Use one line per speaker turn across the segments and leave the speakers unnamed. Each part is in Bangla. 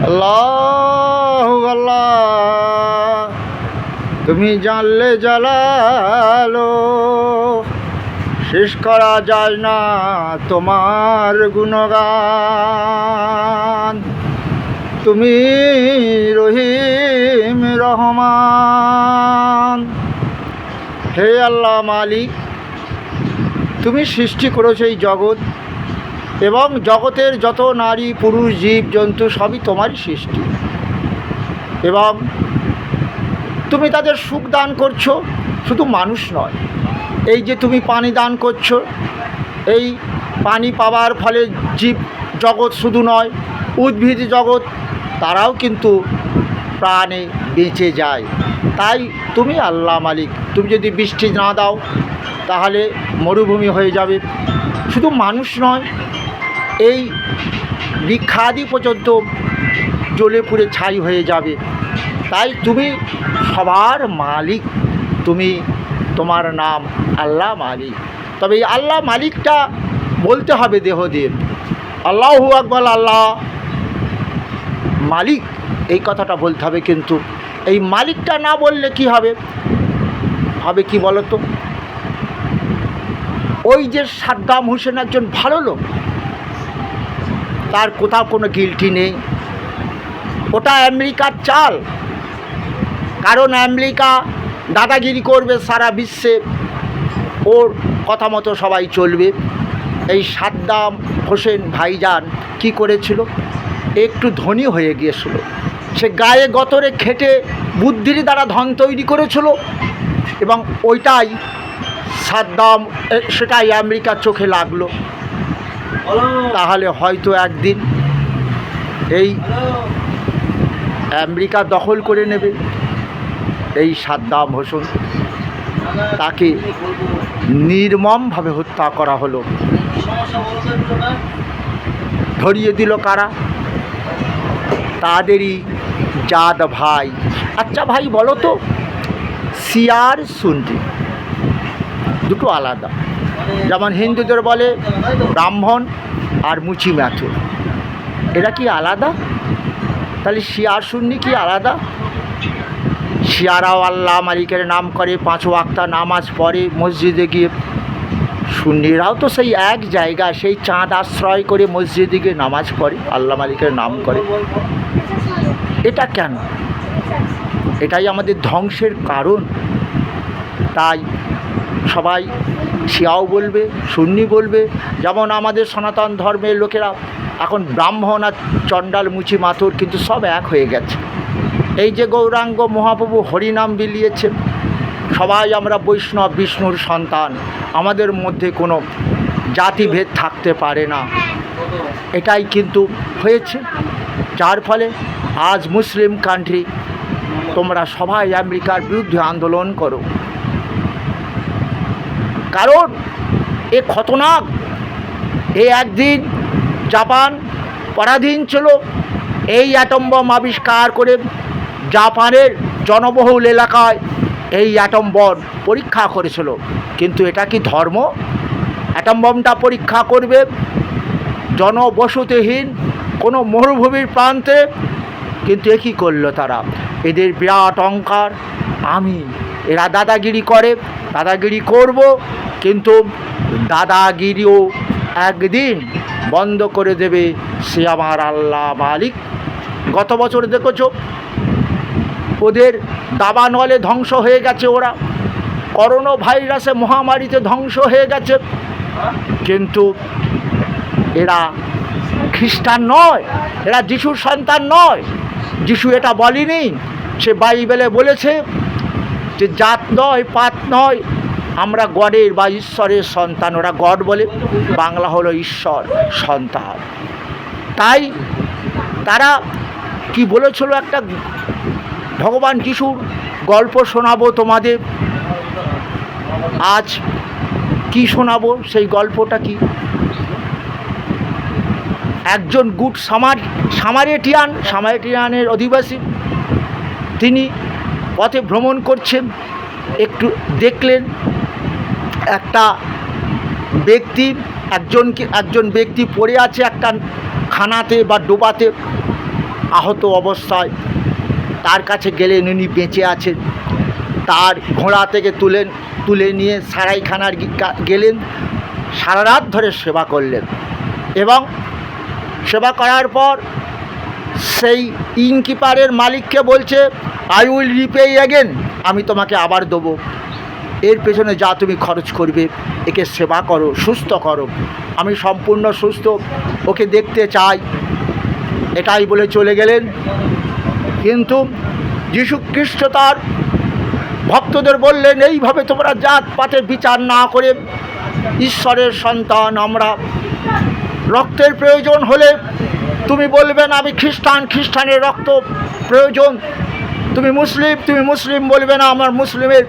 আল্লাহু আল্লাহ, তুমি জানলে জালালো, শেষ করা যায় না তোমার গুণগান। তুমি রহিম রহমান। হে আল্লাহ মালিক, তুমি সৃষ্টি করেছো এই জগৎ এবং জগতের যত নারী পুরুষ জীব জন্তু সবই তোমারই সৃষ্টি, এবং তুমি তাদের সুখ দান করছো। শুধু মানুষ নয়, এই যে তুমি পানি দান করছো, এই পানি পাওয়ার ফলে জীব জগৎ শুধু নয়, উদ্ভিদ জগৎ তারাও কিন্তু প্রাণে বেঁচে যায়। তাই তুমি আল্লাহ মালিক, তুমি যদি বৃষ্টি না দাও তাহলে মরুভূমি হয়ে যাবে। শুধু মানুষ নয়, এই বৃক্ষাদি পর্যন্ত জ্বলে পুড়ে ছাই হয়ে যাবে। তাই তুমি সবার মালিক, তোমার নাম আল্লাহ মালিক। তবে এই আল্লাহ মালিকটা বলতে হবে দেহ দিয়ে, আল্লাহু আকবার, আল্লাহ মালিক, এই কথাটা বলতে হবে। কিন্তু এই মালিকটা না বললে কি হবে? হবে কি বলো তো? ওই যে সাদ্দাম হোসেন একজন ভালো লোক, তার কোথাও কোনো গিল্টি নেই। ওটা আমেরিকার চাল, কারণ আমেরিকা দাদাগিরি করবে সারা বিশ্বে, ওর কথা মতো সবাই চলবে। এই সাদ্দাম হোসেন ভাইজান কি করেছিল? একটু ধনী হয়ে গিয়েছিল, সে গায়ে গতরে খেটে বুদ্ধির দ্বারা ধন তৈরি করেছিল, এবং ওইটাই সাদ্দাম, সেটাই আমেরিকার চোখে লাগলো। তাহলে হয়তো একদিন এই আমেরিকা দখল করে নেবে। এই সাদ্দাম হোসেন, তাকে নির্মমভাবে হত্যা করা হলো। ধরিয়ে দিল কারা? তাদেরই জাত ভাই। আচ্ছা ভাই বলো তো, শিয়ার সুন্নি দুটো আলাদা। যেমন হিন্দুদের বলে ব্রাহ্মণ আর মুচি ম্যাথুর, এরা কি আলাদা? তাহলে শিয়ার সুন্নি কি আলাদা? শিয়ারাও আল্লাহ মালিকের নাম করে, 5 ওয়াক্ত নামাজ পড়ে মসজিদে গিয়ে। সুন্নিরাও তো সেই এক জায়গা, সেই চাঁদ আশ্রয় করে মসজিদে গিয়ে নামাজ পড়ে, আল্লাহ মালিকের নাম করে। এটা কেন? এটাই আমাদের ধ্বংসের কারণ। তাই সবাই শিয়াও বলবে, সুন্নি বলবে। যেমন আমাদের সনাতন ধর্মের লোকেরা এখন ব্রাহ্মণ আর চণ্ডাল মুচি মাথুর কিন্তু সব এক হয়ে গেছে। এই যে গৌরাঙ্গ মহাপ্রভু হরিনাম বিলিয়েছে, সবাই আমরা বৈষ্ণব বিষ্ণুর সন্তান, আমাদের মধ্যে কোনো জাতিভেদ থাকতে পারে না। এটাই কিন্তু হয়েছে, যার ফলে আজ মুসলিম কান্ট্রি তোমরা সবাই আমেরিকার বিরুদ্ধে আন্দোলন করো। কারণ এ খতরনাক। একদিন জাপান পরাধীন ছিল, এই অ্যাটম বম আবিষ্কার করে জাপানের জনবহুল এলাকায় এই অ্যাটম বম পরীক্ষা করেছিল। কিন্তু এটা কি ধর্ম? অ্যাটম বমটা পরীক্ষা করবে জনবসতিহীন কোনো মরুভূমির প্রান্তে। কিন্তু এ কী করলো তারা? এদের বিরাট অহংকার, এরা দাদাগিরি করে, দাদাগিরি করব, কিন্তু দাদাগিরিও একদিন বন্ধ করে দেবে সে আমার আল্লাহ মালিক। গত বছর দেখেছ ওদের দাবানলে ধ্বংস হয়ে গেছে, ওরা করোনা ভাইরাসে মহামারীতে ধ্বংস হয়ে গেছে। কিন্তু এরা খ্রিস্টান নয়, এরা যিশুর সন্তান নয়। যিশু এটা বলেনি, সে বাইবেলে বলেছে যে জাত নয় পাত নয়, আমরা গডের বা ঈশ্বরের সন্তান। ওরা গড বলে, বাংলা হলো ঈশ্বর সন্তান। তাই তারা কি বলেছিল? একটা ভগবান যিশুর গল্প শোনাবো তোমাদের। আজ কি শোনাবো? সেই গল্পটা কি? একজন গুড সামারিটানের অধিবাসী, তিনি পথে ভ্রমণ করছেন, একটু দেখলেন একটা ব্যক্তি একজন ব্যক্তি পড়ে আছে একটা খানাতে বা ডোবাতে আহত অবস্থায়, তার কাছে গেলেন, উনি বেঁচে আছেন। তার ঘোড়া থেকে তুলে নিয়ে সারাইখানার গেলেন, সারা রাত ধরে সেবা করলেন এবং সেবা করার পর সেই ইনকিপারের মালিককে বলছে, আই উইল রিপে অ্যাগেন, আমি তোমাকে আবার দেবো, এর পেছনে যা তুমি খরচ করবে, একে সেবা করো, সুস্থ করো, আমি সম্পূর্ণ সুস্থ, ওকে দেখতে চাই, এটাই বলে চলে গেলেন। কিন্তু যীশু খ্রিস্ট তার ভক্তদের বললেন, এইভাবে তোমরা জাতপাতের বিচার না করে, ঈশ্বরের সন্তান আমরা, রক্তের প্রয়োজন হলে তুমি বলবে না আমি খ্রিস্টান, খ্রিস্টানের রক্ত প্রয়োজন, তুমি মুসলিম বলবে না আমার মুসলিমের,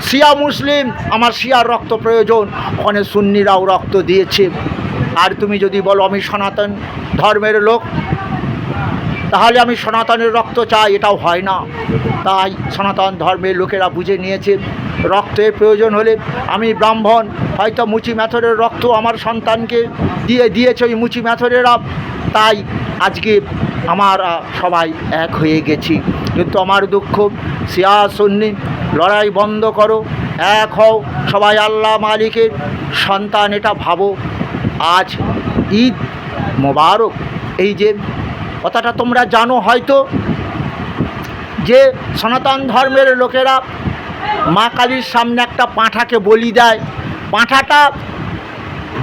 শিয়া মুসলিম আমার শিয়ার রক্ত প্রয়োজন, ওখানে সুন্নিরাও রক্ত দিয়েছে। আর তুমি যদি বলো আমি সনাতন ধর্মের লোক, তাহলে আমি সনাতনের রক্ত চাই, এটাও হয় না। তাই সনাতন ধর্মের লোকেরা বুঝে নিয়েছে রক্তের প্রয়োজন হলে আমি ব্রাহ্মণ, হয়তো মুচি ম্যাথরের রক্ত আমার সন্তানকে দিয়েছে ওই মুচি ম্যাথরেরা, তাই আজকে আমরা সবাই এক হয়ে গেছি। কিন্তু আমার দুঃখ, শিয়া সুন্নি লড়াই বন্ধ করো, এক হও, সবাই আল্লাহ মালিকের সন্তান, এটা ভাবো। আজ ঈদ মোবারক, এই যে কথাটা তোমরা জানো হয়তো, যে সনাতন ধর্মের লোকেরা মা কালীর সামনে একটা পাঁঠাকে বলি দেয়, পাঁঠাটা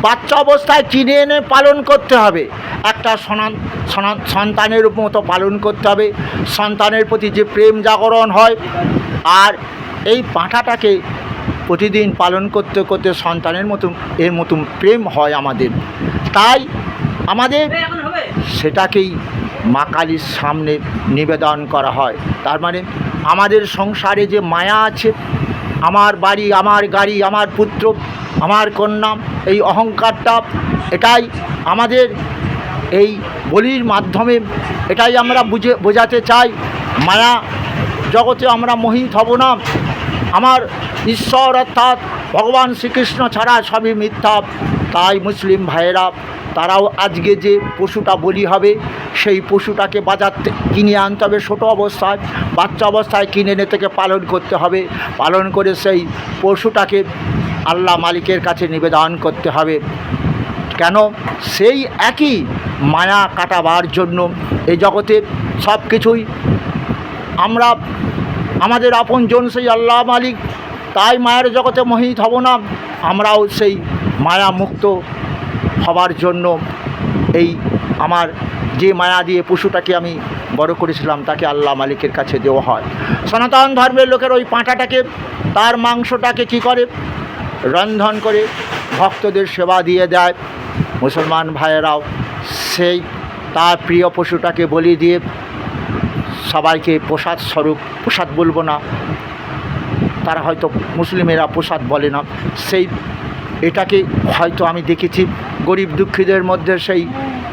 বাচ্চা অবস্থায় কিনে এনে পালন করতে হবে, একটা সন্তানের মতো পালন করতে হবে, সন্তানের প্রতি যে প্রেম জাগরণ হয়। আর এই পাঁঠাটাকে প্রতিদিন পালন করতে করতে সন্তানের মতো এর মতো প্রেম হয় আমাদের, তাই আমাদের সেটাকেই মা কালীর সামনে নিবেদন করা হয়। তার মানে আমাদের সংসারে যে মায়া আছে, আমার বাড়ি, আমার গাড়ি, আমার পুত্র, আমার কন্যা, এই অহংকারটা, এটাই আমাদের এই বলির মাধ্যমে এটাই আমরা বোঝাতে চাই। মায়া জগতে আমরা মোহিত হব না, আমার ঈশ্বর অর্থাৎ ভগবান শ্রীকৃষ্ণ ছাড়া সবই মিথ্যা। তাই মুসলিম ভাইয়েরা তারাও আজকে যে পশুটা বলি হবে, সেই পশুটাকে বাজার কিনে আনতে হবে, ছোটো অবস্থায় বাচ্চা অবস্থায় কিনে এনে থেকে পালন করতে হবে, পালন করে সেই পশুটাকে আল্লাহ মালিকের কাছে নিবেদন করতে হবে। কেন? সেই একই মায়া কাটাবার জন্য এই জগতে সব কিছুই আমরা, আমাদের আপনজন সেই আল্লাহ মালিক, তাই মায়ের জগতে মোহিত হব না, আমরাও সেই মায়া মুক্ত হবার জন্য এই আমার যে মায়া দিয়ে পশুটাকে আমি বড় করেছিলাম তাকে আল্লাহ মালিকের কাছে দেওয়া হয়। সনাতন ধর্মের লোকের ওই পাঁঠাটাকে, তার মাংসটাকে কি করে, রন্ধন করে ভক্তদের সেবা দিয়ে দেয়। মুসলমান ভাইয়েরাও সেই তার প্রিয় পশুটাকে বলি দিয়ে সবাইকে প্রসাদ স্বরূপ, প্রসাদ বলবো না, তারা হয়তো মুসলিমেরা প্রসাদ বলে না, সেই এটাকে হয়তো আমি দেখেছি গরিব দুঃখীদের মধ্যে সেই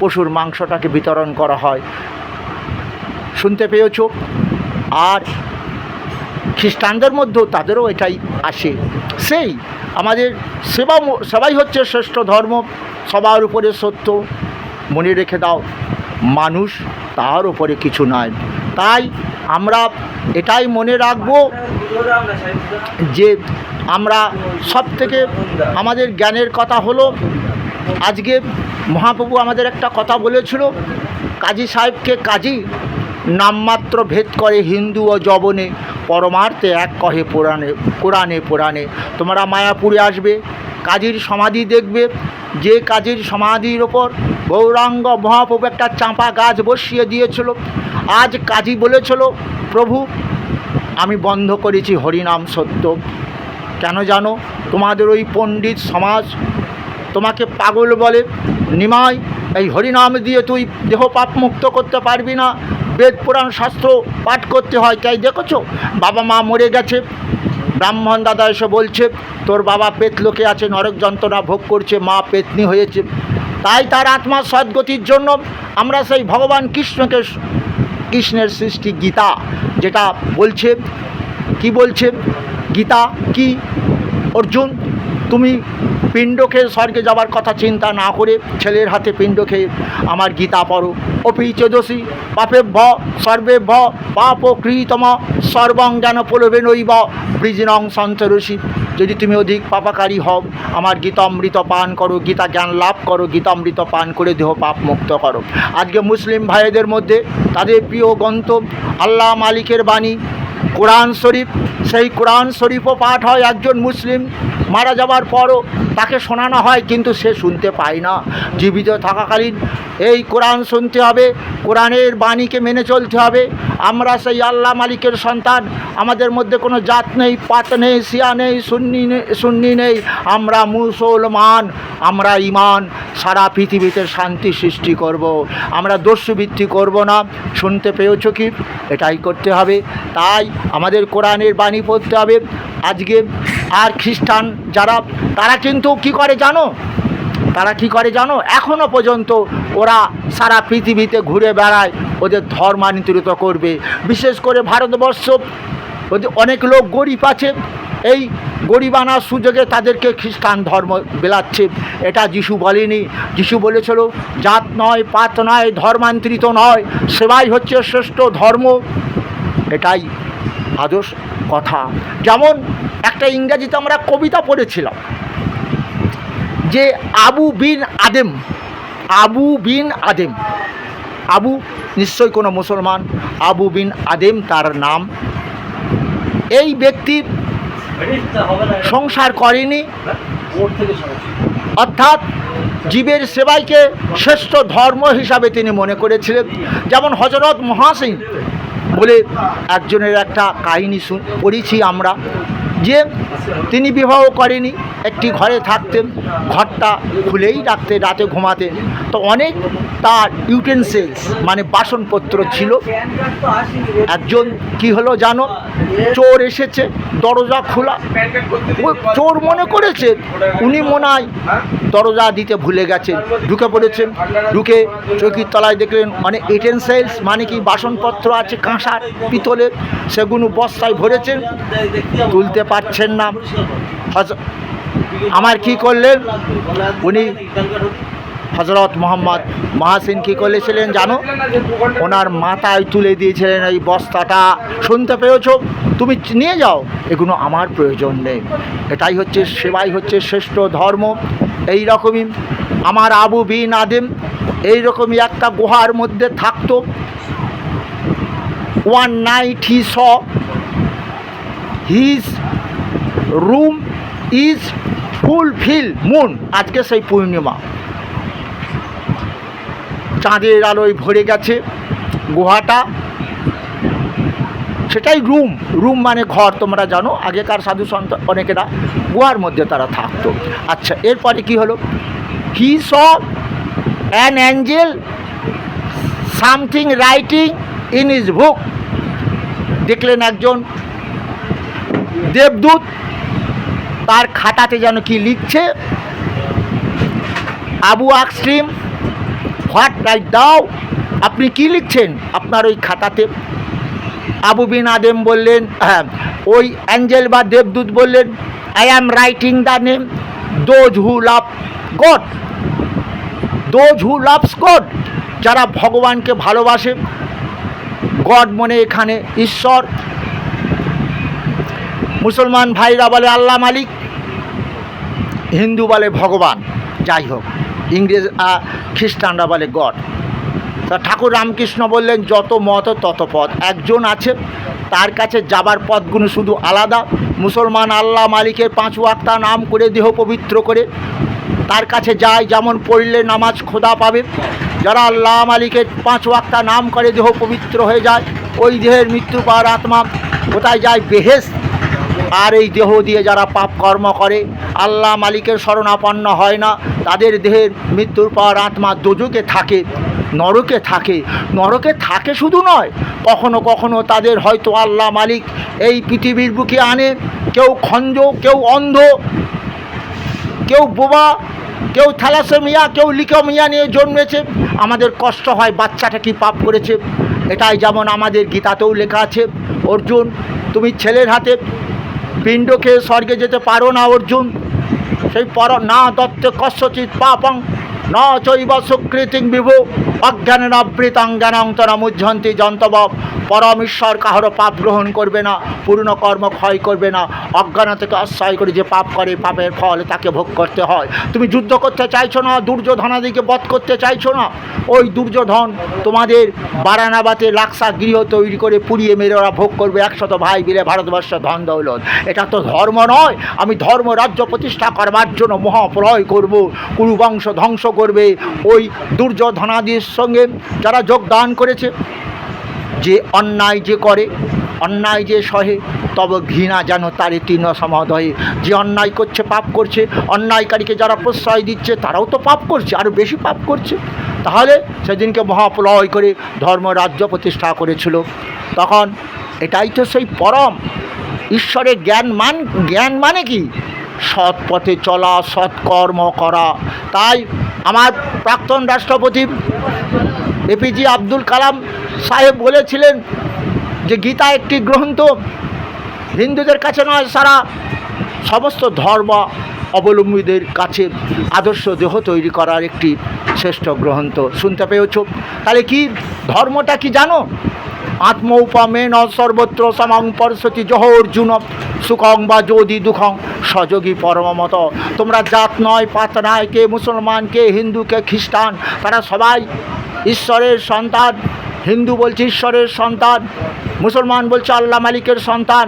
পশুর মাংসটাকে বিতরণ করা হয়, শুনতে পেয়েছ। আর খ্রিস্টানদের মধ্যেও তাদেরও এটাই আসে। সেই আমাদের সেবাই হচ্ছে শ্রেষ্ঠ ধর্ম, সবার উপরে সত্য, মনে রেখে দাও, মানুষ তার উপরে কিছু নয়। তাই আমরা এটাই মনে রাখবো যে আমরা সব থেকে আমাদের জ্ঞানের কথা হলো, আজকে মহাপ্রভু আমাদের একটা কথা বলেছিল, কাজী সাহেবকে কাজী নামমাত্র ভেদ করে হিন্দু ও যবনে, পরমার্থে এক কহে কোরআনে পুরাণে। তোমরা মায়াপুরে আসবে, কাজীর সমাধি দেখবে, যে কাজীর সমাধির ওপর গৌরাঙ্গ মহাপ্রভু একটা চাঁপা গাছ বসিয়ে দিয়েছিল। আজ কাজী বলেছিল, প্রভু আমি বন্ধ করেছি হরিনাম সত্য। কেন জানো? তোমাদের ওই পণ্ডিত সমাজ তোমাকে পাগল বলে, নিমাই এই হরিনাম দিয়ে তুই দেহ পাপ মুক্ত করতে পারবি না, বেদ পুরাণ শাস্ত্র পাঠ করতে হয়। তাই দেখেছো বাবা মা মরে গেছে, ব্রাহ্মণ দাদা এসে বলছে তোর বাবা পেতলোকে আছে, নরক যন্ত্রণা ভোগ করছে, মা পেতনি হয়েছে, তাই তার আত্মার সদ্গতির জন্য আমরা সেই ভগবান কৃষ্ণের সৃষ্টি গীতা যেটা বলছে, কি বলছে গীতা, কি অর্জুন, তুমি পিণ্ড খেয়ে স্বর্গে যাবার কথা চিন্তা না করে ছেলের হাতে পিণ্ড খেয়ে আমার গীতা পড়ো। অপি চেদসি পাপে ভ সর্বে ভ পাপ কৃতম সর্বং জ্ঞান প্রলোভে নৈব বৃজিনং সন্তরসি। যদি তুমি অধিক পাপাকারী হও, আমার গীতামৃত পান করো, গীতা জ্ঞান লাভ করো, গীতামৃত পান করে দেহ পাপ মুক্ত করো। আজকে মুসলিম ভাইদের মধ্যে তাদের প্রিয় গ্রন্থ আল্লাহ মালিকের বাণী কোরআন শরীফ, সেই কোরআন শরীফও পাঠ হয়। একজন মুসলিম মারা যাবার পরও তাকে শোনানো হয়, কিন্তু সে শুনতে পায় না। জীবিত থাকাকালীন এই কোরআন শুনতে হবে, কোরআনের বাণীকে মেনে চলতে হবে। আমরা সেই আল্লাহ মালিকের সন্তান, আমাদের মধ্যে কোনো জাত নেই, পাত নেই, শিয়া নেই, সুন্নি নেই, আমরা মুসলমান, আমরা ইমান। সারা পৃথিবীতে শান্তি সৃষ্টি করব, আমরা দস্যুবৃত্তি করব না। শুনতে পেয়েছ কি? এটাই করতে হবে। তাই আমাদের কোরআনের বাণী পড়তে হবে। আজকে আর খ্রিস্টান যারা, তারা কিন্তু কি করে জানো? তারা কি করে জানো? এখনও পর্যন্ত ওরা সারা পৃথিবীতে ঘুরে বেড়ায়, ওদের ধর্মান্তরিত করবে। বিশেষ করে ভারতবর্ষ, ওদের অনেক লোক গরিব আছে, এই গরিবানার সুযোগে তাদেরকে খ্রিস্টান ধর্ম বেলাচ্ছে। এটা যিশু বলেনি। যিশু বলেছিল জাত নয়, পাত নয়, ধর্মান্তরিত নয়, সেবাই হচ্ছে শ্রেষ্ঠ ধর্ম। এটাই আদর্শ কথা। যেমন একটা ইংরাজিতে আমরা কবিতা পড়েছিলাম যে আবু বিন আদেম, আবু বিন আদেম, আবু নিশ্চয়ই কোনো মুসলমান, আবু বিন আদেম তার নাম। এই ব্যক্তি সংসার করেনি, অর্থাৎ জীবের সেবাইকে শ্রেষ্ঠ ধর্ম হিসাবে তিনি মনে করেছিলেন। যেমন হযরত মহাসিন বলে একজনের একটা কাহিনী পড়েছি আমরা, যে তিনি বিবাহ করেনি, একটি ঘরে থাকতেন, ঘরটা খুলেই রাখতে, রাতে ঘুমাতেন। তো অনেক তার ইউটেন্সিলস মানে বাসনপত্র ছিল। একজন কি হলো জানো? চোর এসেছে, দরজা খোলা, চোর মনে করেছে উনি মনে হয় দরজা দিতে ভুলে গেছেন, ঢুকে পড়েছেন। ঢুকে চৌকির তলায় দেখলেন অনেক ইউটেন্সিলস মানে কি বাসনপত্র আছে, কাঁসার, পিতলের, সেগুলো বস্তায় ভরেছেন, তুলতে পারছেন না। আমার কি করলেন উনি, হযরত মোহাম্মদ মহাসিন কী করেছিলেন জানো? ওনার মাথায় তুলে দিয়েছিলেন এই বস্তাটা। শুনতে পেয়েছ? তুমি নিয়ে যাও, এগুলো আমার প্রয়োজন নেই। এটাই হচ্ছে সেবাই হচ্ছে শ্রেষ্ঠ ধর্ম। এই রকমই আমার আবু বিন আদেম এইরকমই একটা গুহার মধ্যে থাকতো। one night he saw his room is full moon। আজকে সেই পূর্ণিমা, চাঁদের আলোয় ভরে গেছে গুহাটা, সেটাই রুম। রুম মানে ঘর, তোমরা জানো আগেকার সাধু সন্ত অনেকেরা গুহার মধ্যে তারা থাকতো। আচ্ছা, এরপরে কি হলো? He saw an angel something writing in his book. দেখলেন একজন দেবদূত তার খাতাতে যেন কি লিখছে। আবু আকস্ট্রিম হোয়াট রাইট দাও, আপনি কি লিখছেন আপনার ওই খাতাতে? আবু বিন আদেম বললেন, হ্যাঁ, ওই অ্যাঞ্জেল বা দেবদূত বললেন, I am writing the name those who love god. Those who loves god, যারা ভগবানকে ভালোবাসে। গড মনে এখানে ঈশ্বর। মুসলমান ভাইরা বলে আল্লাহ মালিক, হিন্দু বলে ভগবান, যাই হোক, ইংরেজ খ্রিস্টানরা বলে গড। তা ঠাকুর রামকৃষ্ণ বললেন যত মত তত পথ, একজন আছে তার কাছে যাবার পথগুলো শুধু আলাদা। মুসলমান আল্লাহ মালিকের 5 ওয়াক্ত নাম করে দেহ পবিত্র করে তার কাছে যায়, যেমন পড়লে নামাজ খোদা পাবে। যারা আল্লাহ মালিকের 5 ওয়াক্ত নাম করে দেহ পবিত্র হয়ে যায়, ওই দেহের মৃত্যু পাওয়ার আত্মা কোথায় যায়? বেহেশত। আর এই দেহ দিয়ে যারা পাপ কর্ম করে, আল্লাহ মালিকের শরণাপন্ন হয় না, তাদের দেহের মৃত্যুর পর আত্মা দোজকে থাকে, নরকে থাকে। নরকে থাকে শুধু নয়, কখনো কখনো তাদের হয়তো আল্লাহ মালিক এই পৃথিবীর বুকে আনে। কেউ খঞ্জ, কেউ অন্ধ, কেউ বোবা, কেউ থ্যালাসেমিয়া, কেউ লিউকেমিয়া নিয়ে জন্মেছে। আমাদের কষ্ট হয় বাচ্চাটা কি পাপ করেছে। এটাই যেমন আমাদের গীতাতেও লেখা আছে, অর্জুন তুমি ছেলের হাতে পিণ্ড খেয়ে স্বর্গে যেতে পারো না অর্জুন। সেই না দত্তে কস্যচিৎ পাপং ন চৈব সুকৃতিং বিভু অজ্ঞানের আবৃতাং জ্ঞানং তনমুহ্যন্তি যন্তব। পরম ঈশ্বর কাহারও পাপ গ্রহণ করবে না, পূর্ণ কর্ম ক্ষয় করবে না। অজ্ঞান থেকে আশ্রয় করে যে পাপ করে, পাপের ফল তাকে ভোগ করতে হয়। তুমি যুদ্ধ করতে চাইছো না, দুর্যোধনাদিকে বধ করতে চাইছো না। ওই দুর্যোধন তোমাদের বারানাবাতে লাক্সা গৃহ তৈরি করে পুড়িয়ে মেরে ওরা ভোগ করবে 100 ভাই মিলে ভারতবর্ষ ধন দৌলত। এটা তো ধর্ম নয়। আমি ধর্ম রাজ্য প্রতিষ্ঠা করবার জন্য মহাপ্রলয় করব, কুরুবংশ ধ্বংস করবে। ওই দুর্যোধনাদির সঙ্গে যারা যোগদান করেছে, যে অন্যায় যে করে, অন্যায় যে সহে, তব ঘৃণা যেন তারে তৃণ সমদয়ে। যে অন্যায় করছে, পাপ করছে, অন্যায়কারীকে যারা প্রশ্রয় দিচ্ছে তারাও তো পাপ করছে, আরও বেশি পাপ করছে। তাহলে সেদিনকে মহাপ্রলয় করে ধর্ম রাজ্য প্রতিষ্ঠা করেছিল। তখন এটাই তো সেই পরম ঈশ্বরের জ্ঞান মানে কি? সৎ পথে চলা, সৎকর্ম করা। তাই আমার প্রাক্তন রাষ্ট্রপতি এপিজে আব্দুল কালাম সাহেব বলেছিলেন যে গীতা একটি গ্রন্থ, হিন্দুদের কাছে নয়, সারা সমস্ত ধর্ম অবলম্বীদের কাছে আদর্শ দেহ তৈরি করার একটি শ্রেষ্ঠ গ্রন্থ। শুনতে পেয়েছ? তাহলে কি ধর্মটা কি জানো? আত্মৌপমেন সর্বত্র সমং পরশতি জহ অর্জুন সুখং বা যোদি দুঃখং সযোগী পরমমত। তোমরা জাত নয়, পাত নয়, কে মুসলমান, কে হিন্দু, কে খ্রিস্টান, তারা সবাই ঈশ্বরের সন্তান। হিন্দু বলছে ঈশ্বরের সন্তান, মুসলমান বলছে আল্লাহ মালিকের সন্তান,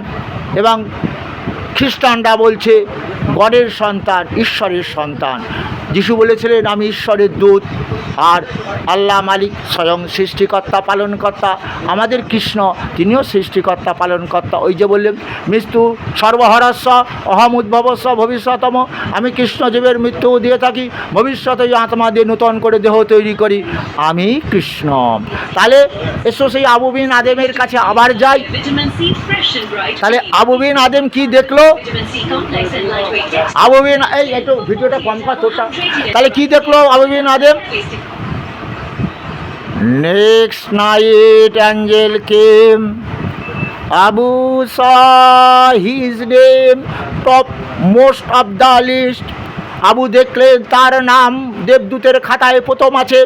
এবং খ্রিস্টানরা বলছে গডের সন্তান, ঈশ্বরের সন্তান। যিশু বলেছিলেন আমি ঈশ্বরের দূত, আর আল্লাহ মালিক স্বয়ং সৃষ্টিকর্তা পালনকর্তা। আমাদের কৃষ্ণ তিনিও সৃষ্টিকর্তা পালনকর্তা। ওই যে বললেন মৃত্যু সর্বহরস্ব অহম উদ্ভবস্ব ভবিষ্যতম। আমি কৃষ্ণজীবের মৃত্যু দিয়ে থাকি, ভবিষ্যতে আত্মা দিয়ে নূতন করে দেহ তৈরি করি, আমি কৃষ্ণ। তাহলে এসো সেই আবু বিন আদেমের কাছে আবার যাই। তাহলে আবু বিন আদেম কি দেখলো? আবু বিন একটু ভিডিওটা কম কর তোরটা। তাহলে কি দেখলো আবু বিন আদেম? Next night angel came. Abu saw his name top most of the list. Abu দেখলেন তার নাম দেবদূতের খাতায় প্রথম আছে।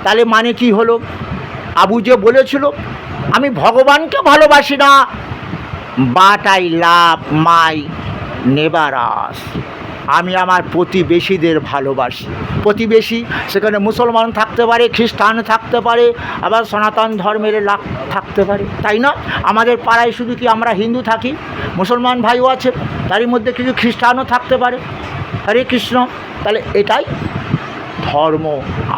তাহলে মানে কি হলো? আবু যে বলেছিল আমি ভগবানকে ভালোবাসি না, বাট আই লাভ মাই নেবারাস, আমি আমার প্রতিবেশীদের ভালোবাসি। প্রতিবেশী সেখানে মুসলমান থাকতে পারে, খ্রিস্টান থাকতে পারে, আবার সনাতন ধর্মের লাভ থাকতে পারে, তাই না? আমাদের পাড়ায় শুধু কি আমরা হিন্দু থাকি? মুসলমান ভাইও আছে, তারই মধ্যে কিছু খ্রিস্টানও থাকতে পারে। হরে কৃষ্ণ। তাহলে এটাই ধর্ম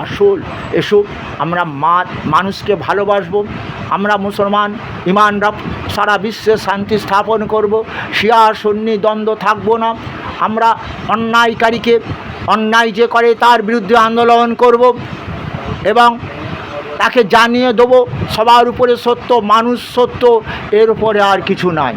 আসল। এসব আমরা মানুষকে ভালোবাসবো। আমরা মুসলমান ইমানরা সারা বিশ্বে শান্তি স্থাপন করব। শিয়া সুন্নি দ্বন্দ্ব থাকবো না। আমরা অন্যায়কারীকে, অন্যায় যে করে তার বিরুদ্ধে আন্দোলন করব এবং তাকে জানিয়ে দেবো সবার উপরে সত্য, মানুষ সত্য, এর উপরে আর কিছু নাই।